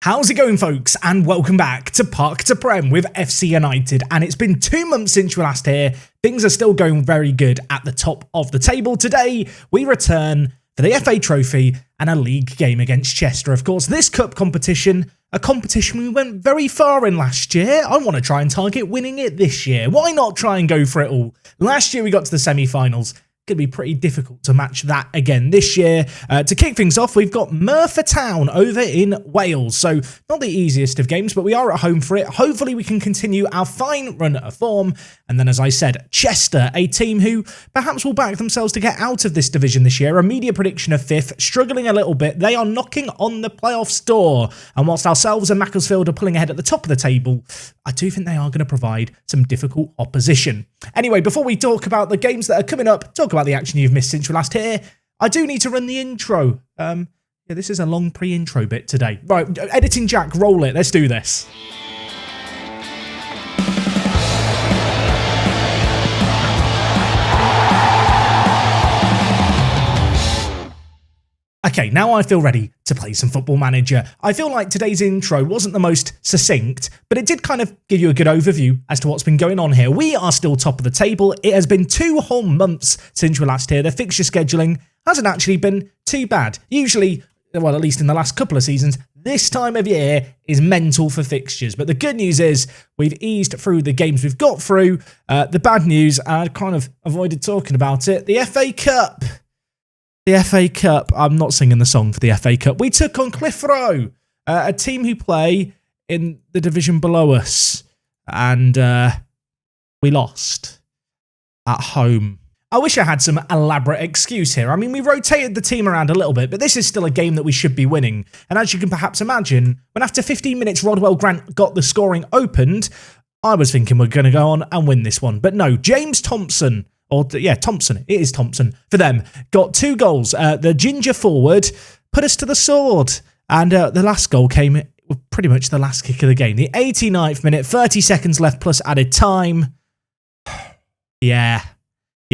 How's it going, folks? And welcome back to Park to Prem with FC United. And it's been 2 months since we were last here. Things are still going very good at the top of the table. Today, we return for the FA Trophy and a league game against Chester. Of course, this cup competition, a competition we went very far in last year. I want to try and target winning it this year. Why not try and go for it all? Last year, we got to the semi-finals. Could be pretty difficult to match that again this year. To kick things off, we've got Merthyr Town over in Wales. So not the easiest of games, but we are at home for it. Hopefully we can continue our fine run of form. And then, as I said, Chester, a team who perhaps will back themselves to get out of this division this year. A media prediction of 5th, struggling a little bit. They are knocking on the playoffs door. And whilst ourselves and Macclesfield are pulling ahead at the top of the table, I do think they are going to provide some difficult opposition. Anyway, before we talk about the games that are coming up, talk about the action you've missed since we last here, I do need to run the intro. Yeah, this is a long pre-intro bit today. Right, editing Jack, roll it. Let's do this. Okay, now I feel ready to play some Football Manager. I feel like today's intro wasn't the most succinct, but it did kind of give you a good overview as to what's been going on here. We are still top of the table. It has been 2 whole months since we were last here. The fixture scheduling hasn't actually been too bad. Usually, well, at least in the last couple of seasons, this time of year is mental for fixtures. But the good news is we've eased through the games we've got through. The bad news, I kind of avoided talking about it, the FA Cup. The FA Cup, I'm not singing the song for the FA Cup. We took on Clitheroe, a team who play in the division below us, and we lost at home. I wish I had some elaborate excuse here. I mean, we rotated the team around a little bit, but this is still a game that we should be winning. And as you can perhaps imagine, when after 15 minutes Rodwell Grant got the scoring opened, I was thinking we're going to go on and win this one. But no, James Thompson, Thompson, it is Thompson for them, got 2 goals. The ginger forward put us to the sword. And the last goal came with pretty much the last kick of the game. The 89th minute, 30 seconds left plus added time. Yeah,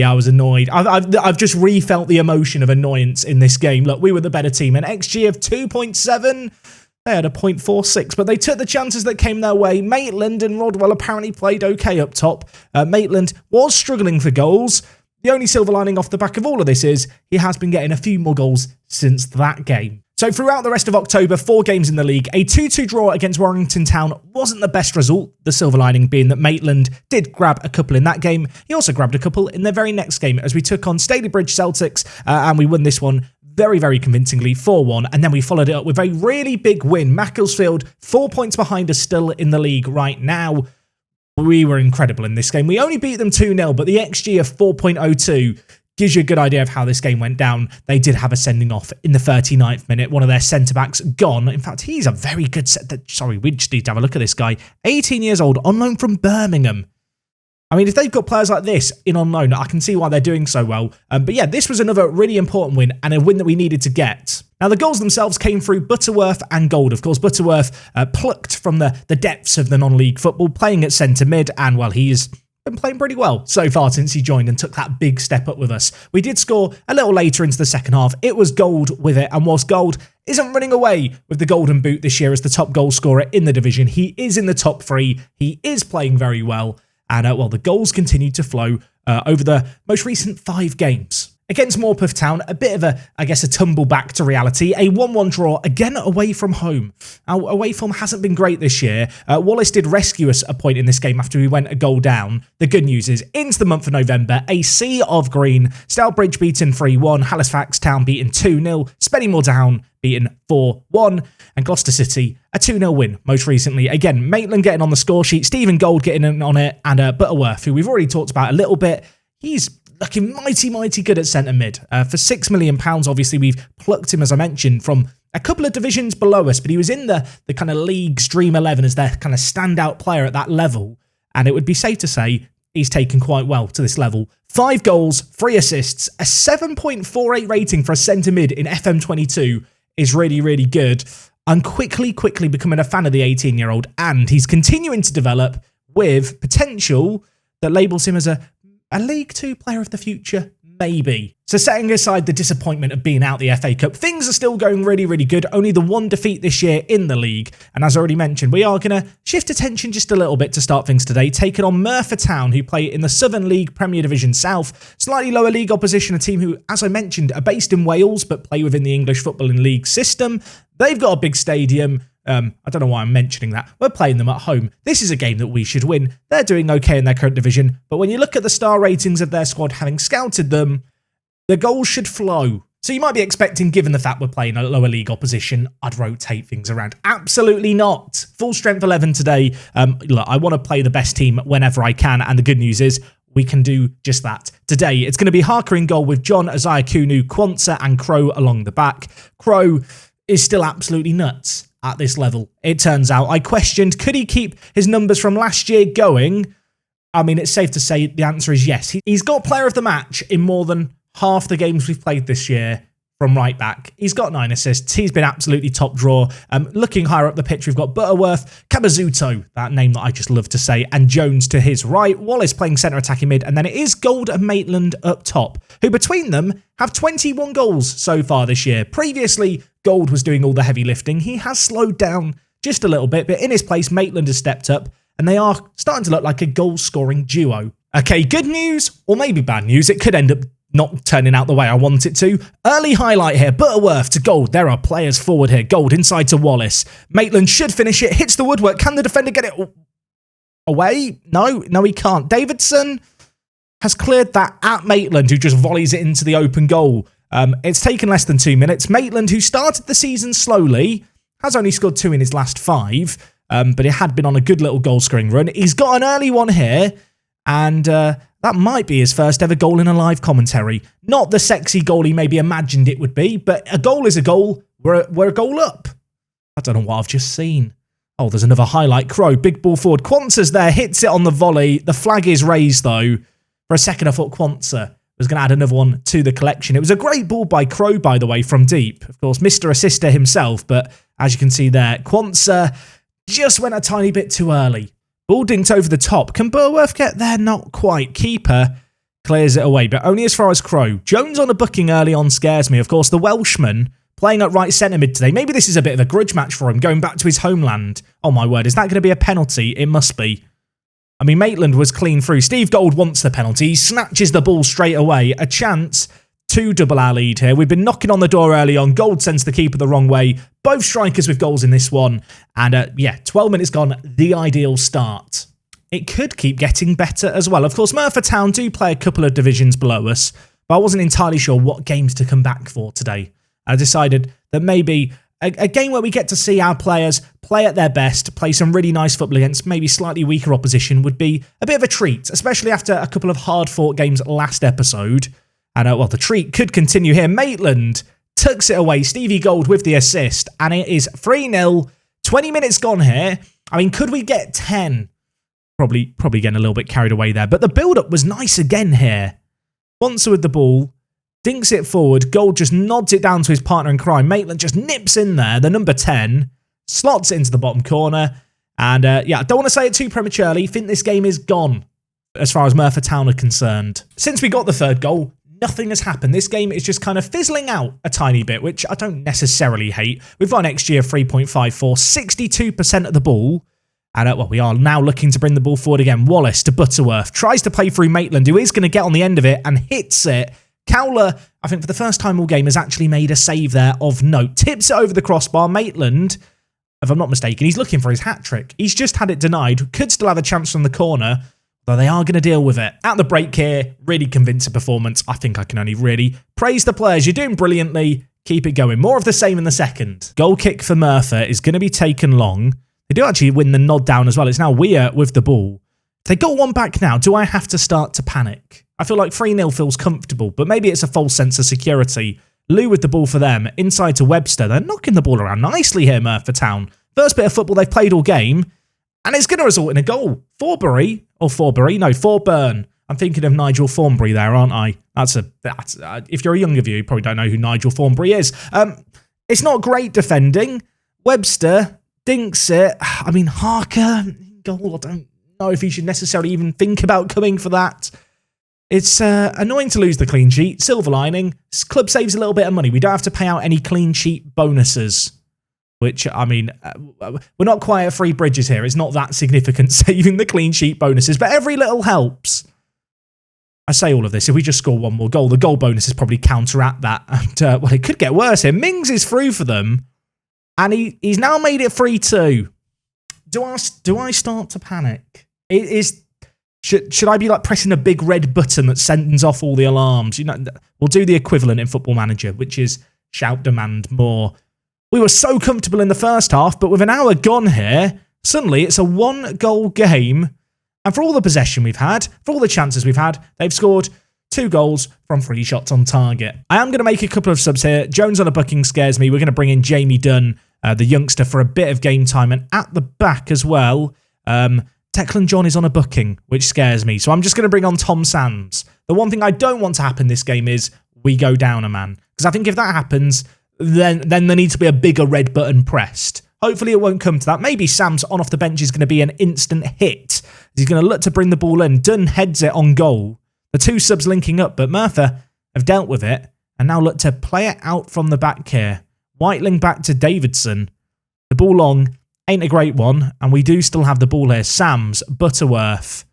I was annoyed. I've just re-felt the emotion of annoyance in this game. Look, we were the better team. An XG of 2.7. They had a 0.46, but they took the chances that came their way. Maitland and Rodwell apparently played okay up top. Maitland was struggling for goals. The only silver lining off the back of all of this is he has been getting a few more goals since that game. So throughout the rest of October, 4 games in the league, a 2-2 draw against Warrington Town wasn't the best result, the silver lining being that Maitland did grab a couple in that game. He also grabbed a couple in the very next game as we took on Stalybridge Celtics and we won this one very, very convincingly, 4-1, and then we followed it up with a really big win. Macclesfield, 4 points behind us still in the league right now. We were incredible in this game. We only beat them 2-0, but the XG of 4.02 gives you a good idea of how this game went down. They did have a sending off in the 39th minute. One of their centre-backs gone. In fact, he's a very good... Sorry, we just need to have a look at this guy. 18 years old, on loan from Birmingham. I mean, if they've got players like this in on loan, I can see why they're doing so well. But yeah, this was another really important win and a win that we needed to get. Now, the goals themselves came through Butterworth and Gold. Of course, Butterworth plucked from the depths of the non-league football, playing at centre mid, and well, he's been playing pretty well so far since he joined and took that big step up with us. We did score a little later into the second half. It was Gold with it, and whilst Gold isn't running away with the Golden Boot this year as the top goal scorer in the division, he is in the top 3. He is playing very well. And, the goals continued to flow over the most recent 5 games. Against Morpeth Town, a bit of a tumble back to reality. A 1-1 draw, again away from home. Our away form hasn't been great this year. Wallace did rescue us a point in this game after we went a goal down. The good news is, into the month of November, a sea of green. Stalybridge beaten 3-1. Halifax Town beaten 2-0. Spennymoor Down beaten 4-1. And Gloucester City, a 2-0 win most recently. Again, Maitland getting on the score sheet. Stephen Gold getting in on it. And Butterworth, who we've already talked about a little bit. He's looking mighty good at centre mid. For £6 million, obviously, we've plucked him, as I mentioned, from a couple of divisions below us, but he was in the kind of league's Dream 11 as their kind of standout player at that level. And it would be safe to say he's taken quite well to this level. 5 goals, 3 assists, a 7.48 rating for a centre mid in FM22 is really, really good. I'm quickly becoming a fan of the 18-year-old, and he's continuing to develop with potential that labels him as a League 2 player of the future, Maybe. So setting aside the disappointment of being out the FA Cup, things are still going really, really good. Only the one defeat this year in the league. And as I already mentioned, we are going to shift attention just a little bit to start things today, taking on Merthyr Town, who play in the Southern League Premier Division South. Slightly lower league opposition, a team who, as I mentioned, are based in Wales, but play within the English Football and League system. They've got a big stadium. I don't know why I'm mentioning that. We're playing them at home. This is a game that we should win. They're doing okay in their current division, but when you look at the star ratings of their squad, having scouted them, the goals should flow. So you might be expecting, given the fact we're playing a lower league opposition, I'd rotate things around. Absolutely not. Full strength 11 today. Look, I want to play the best team whenever I can, and the good news is we can do just that. Today, it's going to be Harker in goal with John, Isaiah Kunu, Quantza and Crow along the back. Crow is still absolutely nuts at this level. It turns out I questioned, could he keep his numbers from last year going? I mean, it's safe to say the answer is yes. He's got player of the match in more than half the games we've played this year from right back. He's got 9 assists. He's been absolutely top draw. Looking higher up the pitch, we've got Butterworth, Kabazuto, that name that I just love to say, and Jones to his right. Wallace playing centre attacking mid, and then it is Gold and Maitland up top, who between them have 21 goals so far this year. Previously, Gold was doing all the heavy lifting. He has slowed down just a little bit, but in his place, Maitland has stepped up, and they are starting to look like a goal-scoring duo. Okay, good news, or maybe bad news. It could end up not turning out the way I want it to. Early highlight here. Butterworth to Gold. There are players forward here. Gold inside to Wallace. Maitland should finish it. Hits the woodwork. Can the defender get it away? No, he can't. Davidson has cleared that at Maitland, who just volleys it into the open goal. It's taken less than 2 minutes. Maitland, who started the season slowly, has only scored 2 in his last 5, but he had been on a good little goal-scoring run. He's got an early one here, and that might be his first ever goal in a live commentary. Not the sexy goal he maybe imagined it would be, but a goal is a goal. We're a goal up. I don't know what I've just seen. Oh, there's another highlight. Crow, big ball forward. Quantza's there, hits it on the volley. The flag is raised, though. For a second, I thought Quantza was going to add another one to the collection. It was a great ball by Crow, by the way, from deep. Of course, Mr. Assister himself, but as you can see there, Quantza just went a tiny bit too early. Ball dinked over the top. Can Butterworth get there? Not quite. Keeper clears it away, but only as far as Crow. Jones on a booking early on scares me. Of course, the Welshman playing at right centre mid today. Maybe this is a bit of a grudge match for him, going back to his homeland. Oh my word, is that going to be a penalty? It must be. I mean, Maitland was clean through. Steve Gold wants the penalty. He snatches the ball straight away. A chance to double our lead here. We've been knocking on the door early on. Gold sends the keeper the wrong way. Both strikers with goals in this one. And yeah, 12 minutes gone, the ideal start. It could keep getting better as well. Of course, Merthyr Town do play a couple of divisions below us, but I wasn't entirely sure what games to come back for today. I decided that maybe a game where we get to see our players play at their best, play some really nice football against maybe slightly weaker opposition would be a bit of a treat, especially after a couple of hard-fought games last episode. And well, the treat could continue here. Maitland tucks it away. Stevie Gold with the assist, and it is 3-0. 20 minutes gone here. I mean, could we get 10? Probably getting a little bit carried away there, but the build-up was nice again here. Quantza with the ball, dinks it forward. Gold just nods it down to his partner in crime. Maitland just nips in there. The number 10 slots it into the bottom corner. And yeah, I don't want to say it too prematurely. Think this game is gone as far as Merthyr Town are concerned. Since we got the third goal, nothing has happened. This game is just kind of fizzling out a tiny bit, which I don't necessarily hate. We've got an XG of 3.54, 62% of the ball. And well, we are now looking to bring the ball forward again. Wallace to Butterworth. Tries to play through Maitland, who is going to get on the end of it and hits it. Cowler, I think for the first time all game, has actually made a save there of note. Tips it over the crossbar. Maitland, if I'm not mistaken, he's looking for his hat-trick. He's just had it denied. Could still have a chance from the corner, though they are going to deal with it. At the break here, really convincing performance. I think I can only really praise the players. You're doing brilliantly. Keep it going. More of the same in the second. Goal kick for Merthyr is going to be taken long. They do actually win the nod down as well. It's now Weir with the ball. If they got one back now, do I have to start to panic? I feel like 3-0 feels comfortable, but maybe it's a false sense of security. Lou with the ball for them. Inside to Webster. They're knocking the ball around nicely here, Merthyr Town. First bit of football they've played all game, and it's going to result in a goal. Forburn. I'm thinking of Nigel Thornbury there, aren't I? That's if you're a younger viewer, you probably don't know who Nigel Thornbury is. It's not great defending. Webster dinks it. I mean, Harker, goal. I don't know if he should necessarily even think about coming for that. It's annoying to lose the clean sheet. Silver lining, club saves a little bit of money. We don't have to pay out any clean sheet bonuses, which, I mean, we're not quite at Free Bridges here. It's not that significant saving the clean sheet bonuses, but every little helps. I say all of this, if we just score one more goal, the goal bonuses probably counteract that. And, well, it could get worse here. Mings is through for them, and he's now made it 3-2. Do I start to panic? Should I be like pressing a big red button that sends off all the alarms? You know, we'll do the equivalent in Football Manager, which is shout demand more. We were so comfortable in the first half, but with an hour gone here, suddenly it's a 1-goal game. And for all the possession we've had, for all the chances we've had, they've scored 2 goals from 3 shots on target. I am going to make a couple of subs here. Jones on a booking scares me. We're going to bring in Jamie Dunn, the youngster, for a bit of game time. And at the back as well, Declan John is on a booking, which scares me. So I'm just going to bring on Tom Sands. The one thing I don't want to happen this game is we go down a man. Because I think if that happens, then there needs to be a bigger red button pressed. Hopefully it won't come to that. Maybe Sam's on off the bench is going to be an instant hit. He's going to look to bring the ball in. Dunn heads it on goal. The 2 subs linking up, but Merthyr have dealt with it and now look to play it out from the back here. Whiteling back to Davidson. The ball long ain't a great one, and we do still have the ball here. Sams, Butterworth.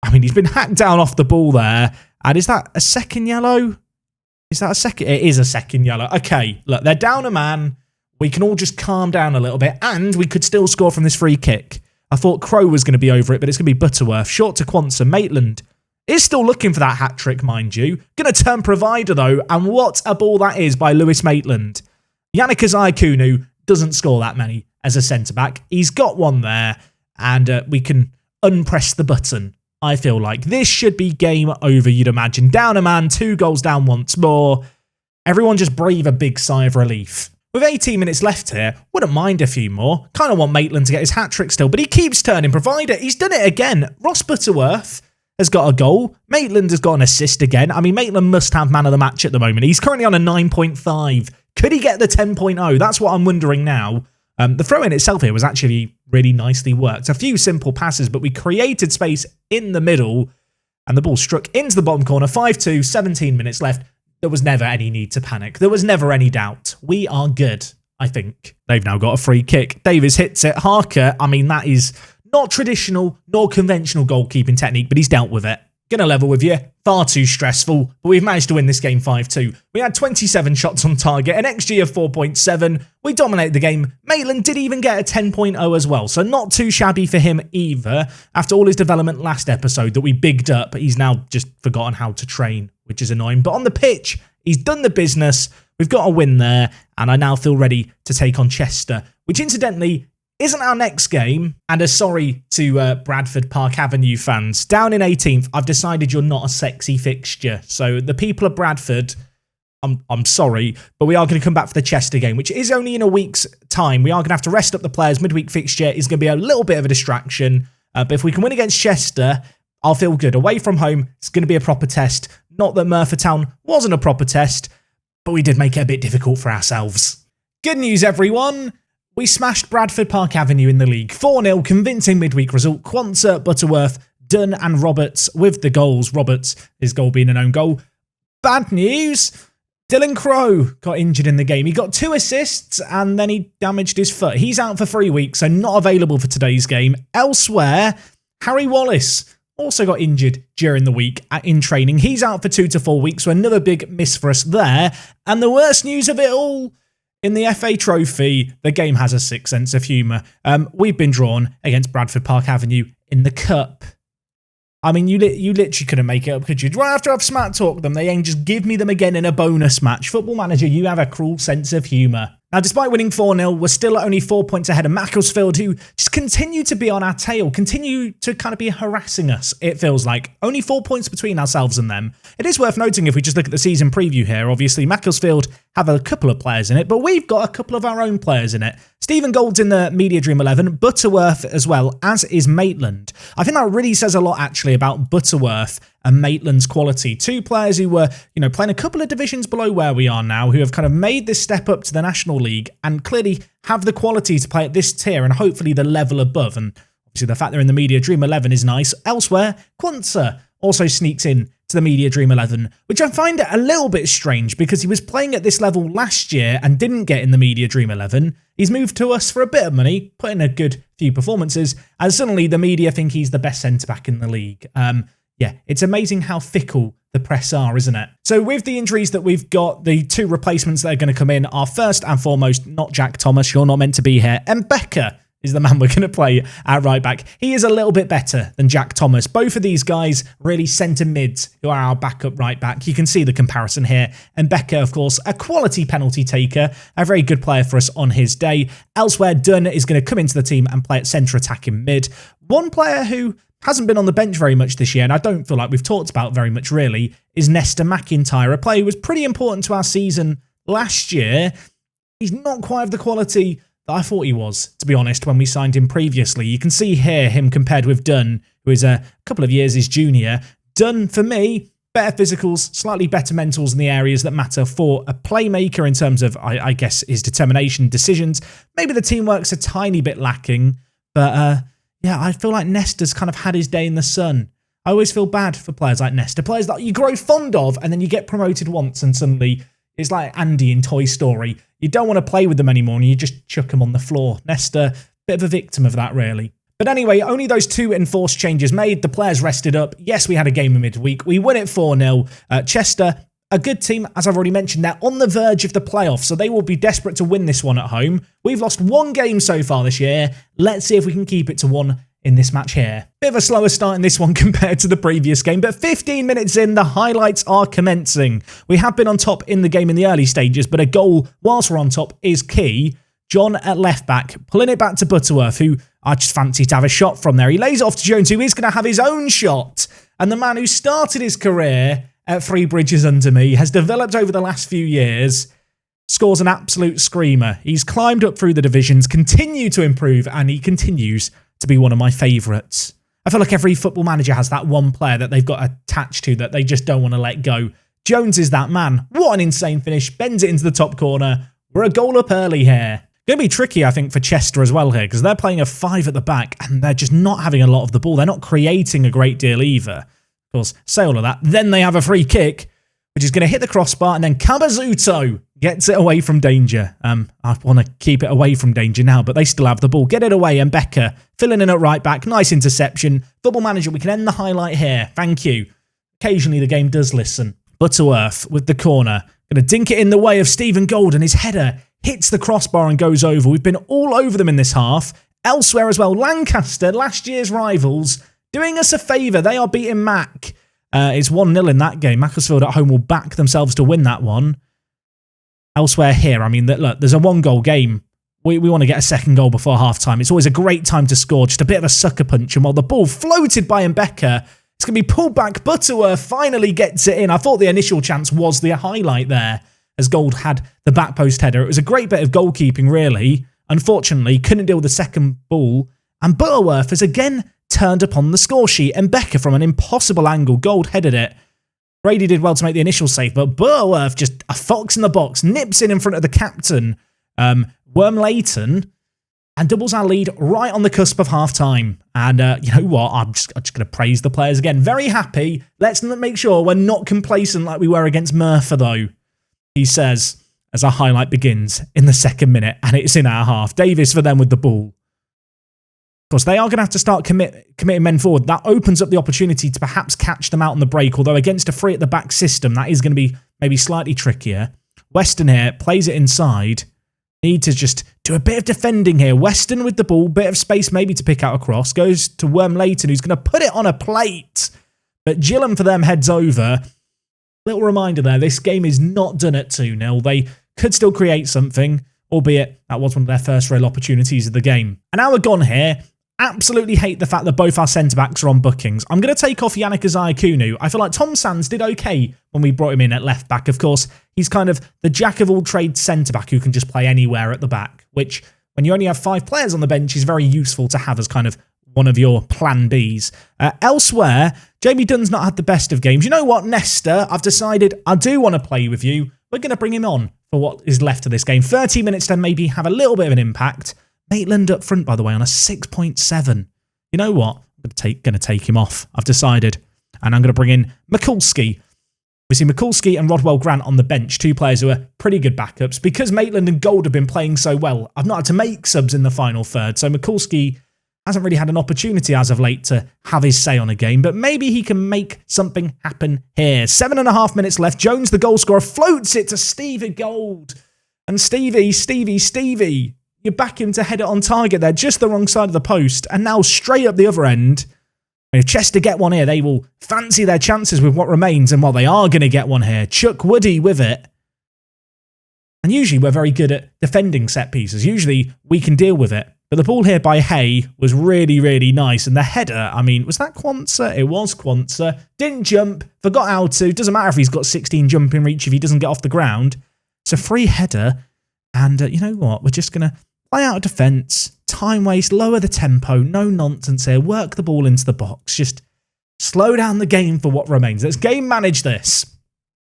I mean, he's been hacked down off the ball there. And is that a second yellow? Is that a second? It is a second yellow. Okay, look, they're down a man. We can all just calm down a little bit, and we could still score from this free kick. I thought Crow was going to be over it, but it's going to be Butterworth. Short to Quansah. Maitland is still looking for that hat-trick, mind you. Going to turn provider, though, and what a ball that is by Lewis Maitland. Yannick Azai-Kunu doesn't score that many as a centre-back. He's got one there, and we can unpress the button, I feel like. This should be game over, you'd imagine. Down a man, 2 goals down once more. Everyone just breathe a big sigh of relief. With 18 minutes left here, wouldn't mind a few more. Kind of want Maitland to get his hat-trick still, but he keeps turning provider. He's done it again. Ross Butterworth has got a goal. Maitland has got an assist again. I mean, Maitland must have man of the match at the moment. He's currently on a 9.5. Could he get the 10.0? That's what I'm wondering now. The throw-in itself here was actually really nicely worked. A few simple passes, but we created space in the middle, and the ball struck into the bottom corner. 5-2, 17 minutes left. There was never any need to panic. There was never any doubt. We are good, I think. They've now got a free kick. Davies hits it. Harker, I mean, that is not traditional nor conventional goalkeeping technique, but he's dealt with it. Gonna level with you. Far too stressful, but we've managed to win this game 5-2. We had 27 shots on target, an XG of 4.7. We dominated the game. Maitland did even get a 10.0 as well, so not too shabby for him either. After all his development last episode that we bigged up, he's now just forgotten how to train, which is annoying. But on the pitch, he's done the business. We've got a win there, and I now feel ready to take on Chester, which incidentally isn't our next game. And a sorry to Bradford Park Avenue fans. Down in 18th, I've decided you're not a sexy fixture. So the people of Bradford, I'm sorry, but we are going to come back for the Chester game, which is only in a week's time. We are going to have to rest up the players. Midweek fixture is going to be a little bit of a distraction. But if we can win against Chester, I'll feel good. Away from home, it's going to be a proper test. Not that Merthyr Town wasn't a proper test, but we did make it a bit difficult for ourselves. Good news, everyone. We smashed Bradford Park Avenue in the league. 4-0, convincing midweek result. Quansah, Butterworth, Dunn and Roberts with the goals. Roberts, his goal being an own goal. Bad news. Dylan Crow got injured in the game. He got 2 assists and then he damaged his foot. He's out for 3 weeks, so not available for today's game. Elsewhere, Harry Wallace also got injured during the week in training. He's out for 2 to 4 weeks, so another big miss for us there. And the worst news of it all, in the FA Trophy, the game has a sick sense of humour. We've been drawn against Bradford Park Avenue in the Cup. I mean, you literally couldn't make it up, could you? Do I have to have smack talk them? They ain't just give me them again in a bonus match. Football Manager, you have a cruel sense of humour. Now, despite winning 4-0, we're still only 4 points ahead of Macclesfield, who just continue to be on our tail, continue to kind of be harassing us, it feels like. Only 4 points between ourselves and them. It is worth noting, if we just look at the season preview here, obviously Macclesfield have a couple of players in it, but we've got a couple of our own players in it. Stephen Gould's in the Media Dream 11, Butterworth as well, as is Maitland. I think that really says a lot, actually, about Butterworth and Maitland's quality. 2 players who were, playing a couple of divisions below where we are now, who have kind of made this step up to the National League and clearly have the quality to play at this tier and hopefully the level above. And obviously the fact they're in the Media Dream 11 is nice. Elsewhere, Quansah also sneaks in to the Media Dream 11, which I find a little bit strange because he was playing at this level last year and didn't get in the Media Dream 11. He's moved to us for a bit of money, put in a good few performances, and suddenly the media think he's the best centre-back in the league. Yeah, it's amazing how fickle the press are, isn't it? So with the injuries that we've got, the 2 replacements that are going to come in are first and foremost not Jack Thomas, you're not meant to be here, and Becker is the man we're going to play at right back. He is a little bit better than Jack Thomas. Both of these guys really centre mids who are our backup right back. You can see the comparison here. And Becker, of course, a quality penalty taker, a very good player for us on his day. Elsewhere, Dunn is going to come into the team and play at centre attacking mid. One player who hasn't been on the bench very much this year, and I don't feel like we've talked about very much really, is Nesta McIntyre, a player who was pretty important to our season last year. He's not quite of the quality that I thought he was, to be honest, when we signed him previously. You can see here him compared with Dunn, who is a couple of years his junior. Dunn, for me, better physicals, slightly better mentals in the areas that matter for a playmaker in terms of, I guess, his determination, decisions. Maybe the teamwork's a tiny bit lacking, but yeah, I feel like Nesta's kind of had his day in the sun. I always feel bad for players like Nesta, players that you grow fond of and then you get promoted once and suddenly it's like Andy in Toy Story. You don't want to play with them anymore and you just chuck them on the floor. Nesta, bit of a victim of that, really. But anyway, only those 2 enforced changes made. The players rested up. Yes, we had a game in midweek. We won it 4-0. Chester, a good team, as I've already mentioned. They're on the verge of the playoffs, so they will be desperate to win this one at home. We've lost 1 game so far this year. Let's see if we can keep it to 1 in this match here. Bit of a slower start in this one compared to the previous game, but 15 minutes in, the highlights are commencing. We have been on top in the game in the early stages, but a goal whilst we're on top is key. John at left back, pulling it back to Butterworth, who I just fancy to have a shot from there. He lays it off to Jones, who is going to have his own shot. And the man who started his career at Three Bridges under me, has developed over the last few years, scores an absolute screamer. He's climbed up through the divisions, continued to improve, and he continues to be one of my favourites. I feel like every football manager has that one player that they've got attached to that they just don't want to let go. Jones is that man. What an insane finish. Bends it into the top corner. We're a goal up early here. Going to be tricky, I think, for Chester as well here because they're playing a 5 at the back and they're just not having a lot of the ball. They're not creating a great deal either. Of course, say all of that. Then they have a free kick, which is going to hit the crossbar, and then Cabazuto gets it away from danger. I want to keep it away from danger now, but they still have the ball. Get it away, and Becker filling in at right back. Nice interception. Football Manager, we can end the highlight here. Thank you. Occasionally the game does listen. Butterworth with the corner. Going to dink it in the way of Stephen Gold, and his header hits the crossbar and goes over. We've been all over them in this half. Elsewhere as well, Lancaster, last year's rivals, doing us a favour. They are beating Mac. It's 1-0 in that game. Macclesfield at home will back themselves to win that one. Elsewhere here, I mean, look, there's a 1-goal game. We want to get a second goal before half-time. It's always a great time to score, just a bit of a sucker punch. And while the ball floated by Mbeka, it's going to be pulled back. Butterworth finally gets it in. I thought the initial chance was the highlight there, as Gold had the back post header. It was a great bit of goalkeeping, really. Unfortunately, couldn't deal with the second ball. And Butterworth has again turned upon the score sheet. Mbeka from an impossible angle. Gold headed it. Brady did well to make the initial save, but Butterworth, just a fox in the box, nips in front of the captain, Wormleighton, and doubles our lead right on the cusp of half-time. And you know what? I'm just going to praise the players again. Very happy. Let's make sure we're not complacent like we were against Merthyr, though, he says, as our highlight begins in the 2nd minute, and it's in our half. Davis for them with the ball. Of course, they are going to have to start committing men forward. That opens up the opportunity to perhaps catch them out on the break, although against a 3 at the back system, that is going to be maybe slightly trickier. Weston here plays it inside. Need to just do a bit of defending here. Weston with the ball, bit of space maybe to pick out a cross. Goes to Wormleighton, who's going to put it on a plate. But Gillam for them heads over. Little reminder there, this game is not done at 2-0. They could still create something, albeit that was one of their first real opportunities of the game. And now we're gone here. Absolutely hate the fact that both our centre-backs are on bookings. I'm going to take off Yannick Azayakunu. I feel like Tom Sands did okay when we brought him in at left-back. Of course, he's kind of the jack-of-all-trades centre-back who can just play anywhere at the back, which, when you only have 5 players on the bench, is very useful to have as kind of one of your plan Bs. Elsewhere, Jamie Dunn's not had the best of games. You know what, Nesta? I've decided I do want to play with you. We're going to bring him on for what is left of this game. 30 minutes to maybe have a little bit of an impact. Maitland up front, by the way, on a 6.7. You know what? I'm going to take him off. I've decided. And I'm going to bring in Mikulski. We see Mikulski and Rodwell Grant on the bench, two players who are pretty good backups. Because Maitland and Gold have been playing so well, I've not had to make subs in the final third, so Mikulski hasn't really had an opportunity as of late to have his say on a game, but maybe he can make something happen here. 7.5 minutes left. Jones, the goal scorer, floats it to Stevie Gold. And Stevie, you back him to head it on target there, just the wrong side of the post, and now straight up the other end. If Chester get one here, they will fancy their chances with what remains, and while they are going to get one here, Chuck Woody with it. And usually we're very good at defending set pieces. Usually we can deal with it. But the ball here by Hay was really, really nice. And the header, I mean, was that Quansah? It was Quansah. Didn't jump, forgot how to. Doesn't matter if he's got 16 jumping reach if he doesn't get off the ground. It's a free header. And you know what? We're just going to play out of defence. Time waste, lower the tempo. No nonsense here. Work the ball into the box. Just slow down the game for what remains. Let's game manage this.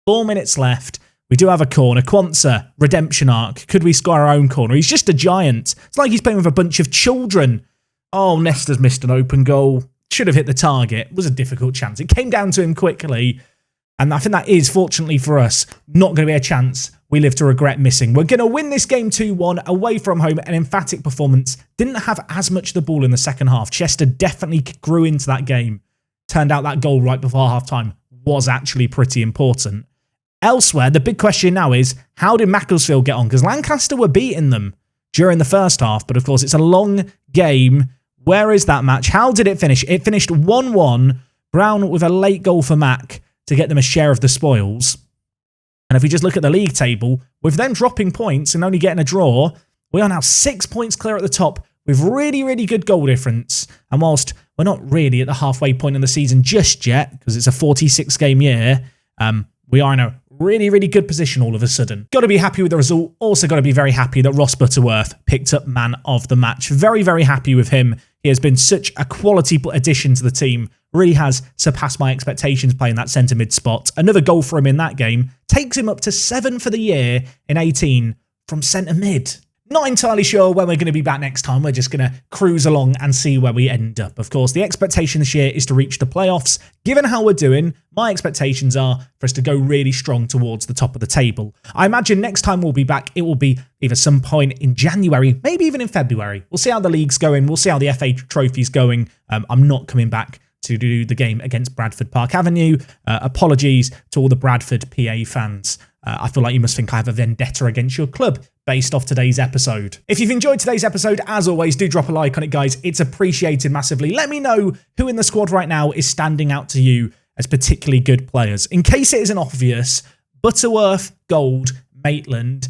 4 minutes left. We do have a corner. Quansah, redemption arc. Could we score our own corner? He's just a giant. It's like he's playing with a bunch of children. Oh, Nestor's missed an open goal. Should have hit the target. It was a difficult chance. It came down to him quickly. And I think that is, fortunately for us, not going to be a chance we live to regret missing. We're going to win this game 2-1 away from home. An emphatic performance. Didn't have as much of the ball in the second half. Chester definitely grew into that game. Turned out that goal right before half-time was actually pretty important. Elsewhere, the big question now is, how did Macclesfield get on? Because Lancaster were beating them during the first half, but of course it's a long game. Where is that match? How did it finish? It finished 1-1. Brown with a late goal for Mac to get them a share of the spoils. And if we just look at the league table, with them dropping points and only getting a draw, we are now 6 points clear at the top with really, really good goal difference. And whilst we're not really at the halfway point in the season just yet, because it's a 46-game year, we are in a really, really good position all of a sudden. Got to be happy with the result. Also got to be very happy that Ross Butterworth picked up man of the match. Very, very happy with him. He has been such a quality addition to the team. Really has surpassed my expectations playing that centre mid spot. Another goal for him in that game takes him up to 7 for the year in 18 from centre mid. Not entirely sure when we're going to be back next time. We're just going to cruise along and see where we end up. Of course, the expectation this year is to reach the playoffs. Given how we're doing, my expectations are for us to go really strong towards the top of the table. I imagine next time we'll be back, it will be either some point in January, maybe even in February. We'll see how the league's going. We'll see how the FA Trophy's going. I'm not coming back to do the game against Bradford Park Avenue. Apologies to all the Bradford PA fans. I feel like you must think I have a vendetta against your club based off today's episode. If you've enjoyed today's episode, as always, do drop a like on it, guys. It's appreciated massively. Let me know who in the squad right now is standing out to you as particularly good players. In case it isn't obvious, Butterworth, Gold, Maitland,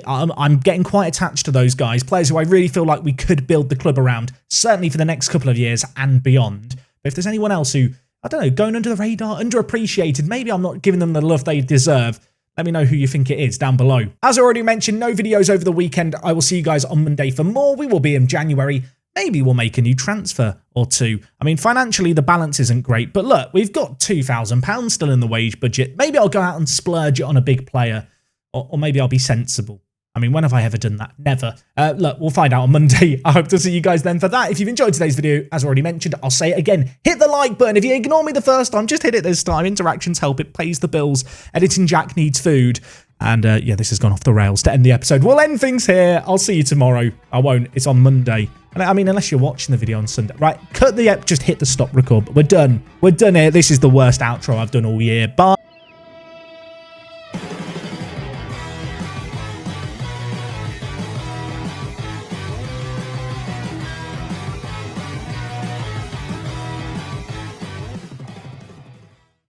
I'm getting quite attached to those guys. Players who I really feel like we could build the club around, certainly for the next couple of years and beyond. But if there's anyone else who, I don't know, going under the radar, underappreciated, maybe I'm not giving them the love they deserve, let me know who you think it is down below. As I already mentioned, no videos over the weekend. I will see you guys on Monday for more. We will be in January. Maybe we'll make a new transfer or two. I mean, financially, the balance isn't great. But look, we've got £2,000 still in the wage budget. Maybe I'll go out and splurge it on a big player. Or maybe I'll be sensible. I mean, when have I ever done that? Never. Look, we'll find out on Monday. I hope to see you guys then for that. If you've enjoyed today's video, as already mentioned, I'll say it again. Hit the like button. If you ignore me the first time, just hit it this time. Interactions help. It pays the bills. Editing Jack needs food. And yeah, this has gone off the rails to end the episode. We'll end things here. I'll see you tomorrow. I won't. It's on Monday. And I mean, unless you're watching the video on Sunday. Right, cut the just hit the stop record. But we're done. We're done here. This is the worst outro I've done all year. Bye.